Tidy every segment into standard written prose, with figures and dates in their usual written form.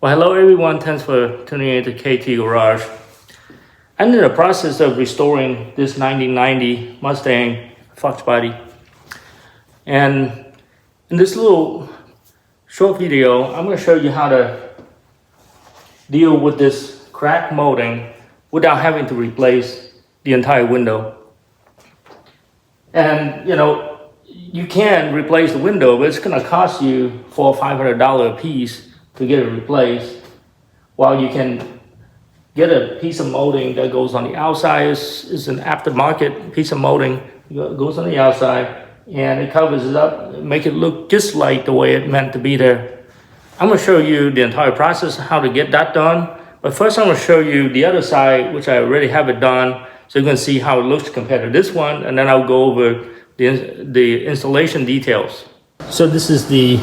Well, hello everyone. Thanks for tuning in to KT Garage. I'm in the process of restoring this 1990 Mustang Fox Body. And in this little short video, I'm going to show you how to deal with this crack molding without having to replace the entire window. And you can replace the window, but it's going to cost you $400 or $500 a piece to get it replaced, while you can get a piece of molding that goes on the outside. It's an aftermarket piece of molding, goes on the outside, and it covers it up, make it look just like the way it meant to be there. I'm going to show you the entire process, how to get that done. But first I'm going to show you the other side, which I already have it done, so you're going to see how it looks compared to this one, and then I'll go over the installation details. So this is the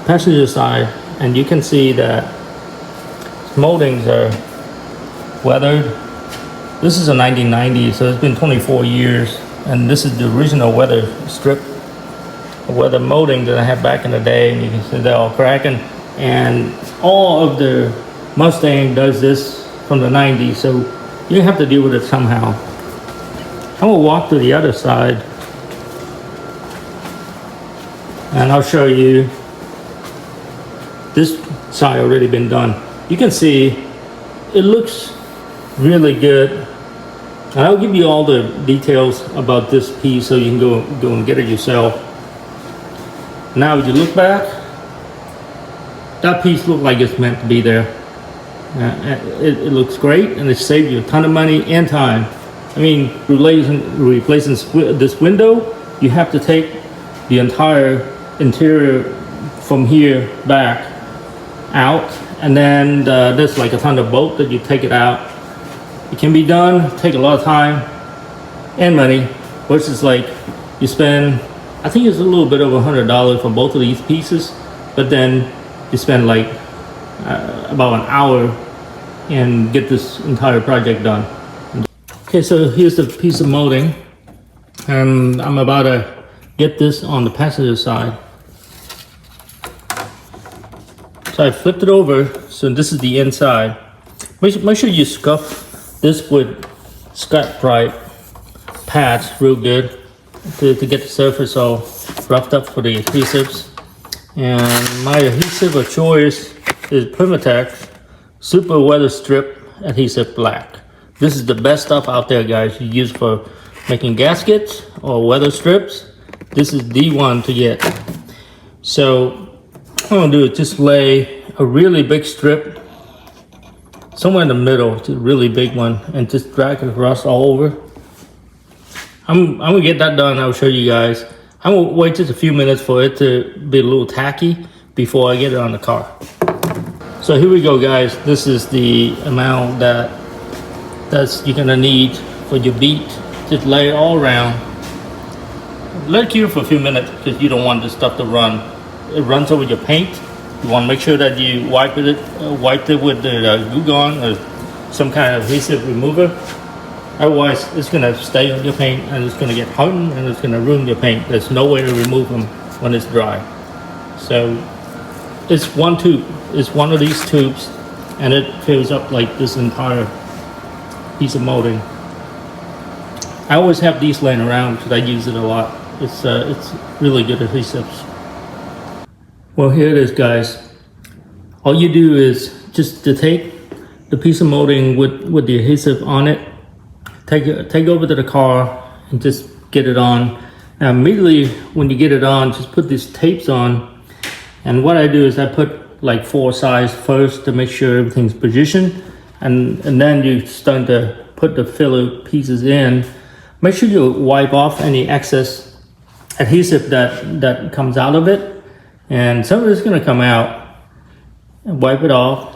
passenger side, and you can see that moldings are weathered. This is a 1990, so it's been 24 years, and this is the original weather strip, weather molding that I had back in the day, and you can see they're all cracking. And all of the Mustang does this from the 90s, so you have to deal with it somehow. I'm gonna walk to the other side, and I'll show you. This side already been done. You can see it looks really good, and I'll give you all the details about this piece so you can go and get it yourself. Now if you look back, that piece looks like it's meant to be there. It looks great, and it saves you a ton of money and time. I mean, replacing this window, you have to take the entire interior from here back out, and then there's like a ton of bolt that you take it out. It can be done, take a lot of time and money, versus like you spend, I think it's a little bit over $100 for both of these pieces, but then you spend like about an hour and get this entire project done. Okay, so here's the piece of molding, and I'm about to get this on the passenger side. So I flipped it over, so this is the inside. Make sure you scuff this with Scotch-Brite pads real good to get the surface all roughed up for the adhesives. And my adhesive of choice is Permatex Super Weather Strip Adhesive Black. This is the best stuff out there, guys. You use for making gaskets or weather strips. This is the one to get. So what I'm gonna do is just lay a really big strip somewhere in the middle, just a really big one, and just drag it across all over. I'm gonna get that done. I'll show you guys. I'm gonna wait just a few minutes for it to be a little tacky before I get it on the car. So here we go, guys. This is the amount that's you're gonna need for your beat. Just lay it all around. Let it cure for a few minutes because you don't want this stuff to run. It runs over your paint. You want to make sure that you wiped it with the Glue Gun or some kind of adhesive remover. Otherwise, it's going to stay on your paint, and it's going to get hardened, and it's going to ruin your paint. There's no way to remove them when it's dry. So it's one tube. It's one of these tubes, and it fills up like this entire piece of molding. I always have these laying around because I use it a lot. It's really good adhesives. Well, here it is, guys. All you do is just to take the piece of molding with the adhesive on it, take it over to the car and just get it on. Now immediately when you get it on, just put these tapes on. And what I do is I put like 4 sides first to make sure everything's positioned, and then you start to put the filler pieces in. Make sure you wipe off any excess adhesive that comes out of it. And some of it's going to come out, and wipe it off.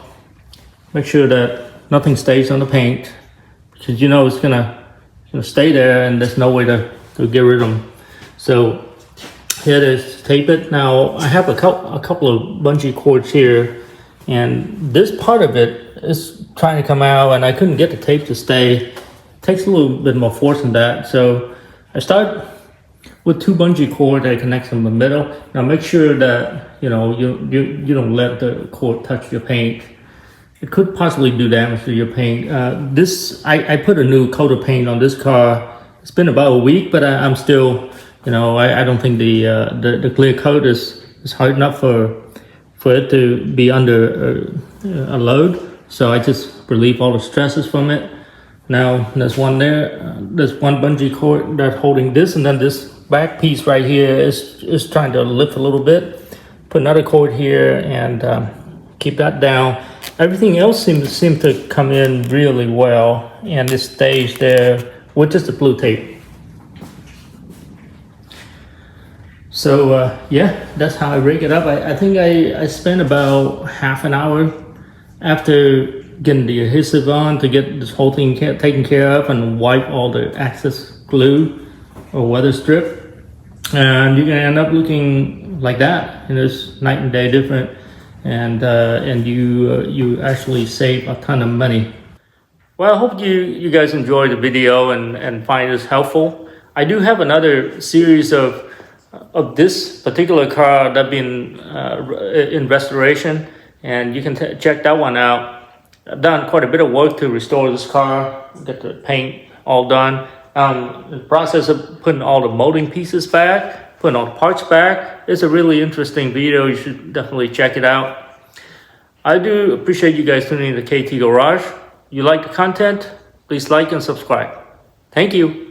Make sure that nothing stays on the paint, because it's going to stay there, and there's no way to get rid of them. So here it is. Tape it. Now I have a couple of bungee cords here, and this part of it is trying to come out, and I couldn't get the tape to stay. It takes a little bit more force than that. So I start with 2 bungee cord that connects in the middle. Now make sure that you don't let the cord touch your paint. It could possibly do damage to your paint. I put a new coat of paint on this car. It's been about a week, but I'm still, I don't think the clear coat is hard enough for it to be under a load. So I just relieve all the stresses from it. Now there's one there. There's one bungee cord that's holding this, and then this back piece right here is trying to lift a little bit. Put another cord here and keep that down. Everything else seems to come in really well, and it stays there with just the blue tape. So yeah, that's how I rig it up. I think I spent about half an hour after getting the adhesive on to get this whole thing taken care of and wipe all the excess glue or weather strip, and you're gonna end up looking like that. And it's night and day different, and you actually save a ton of money. Well, I hope you guys enjoyed the video and find this helpful. I do have another series of this particular car that's been in restoration, and you can check that one out. I've done quite a bit of work to restore this car, get the paint all done. In the process of putting all the molding pieces back, putting all the parts back. It's a really interesting video. You should definitely check it out. I do appreciate you guys tuning in to KT Garage. You like the content? Please like and subscribe. Thank you.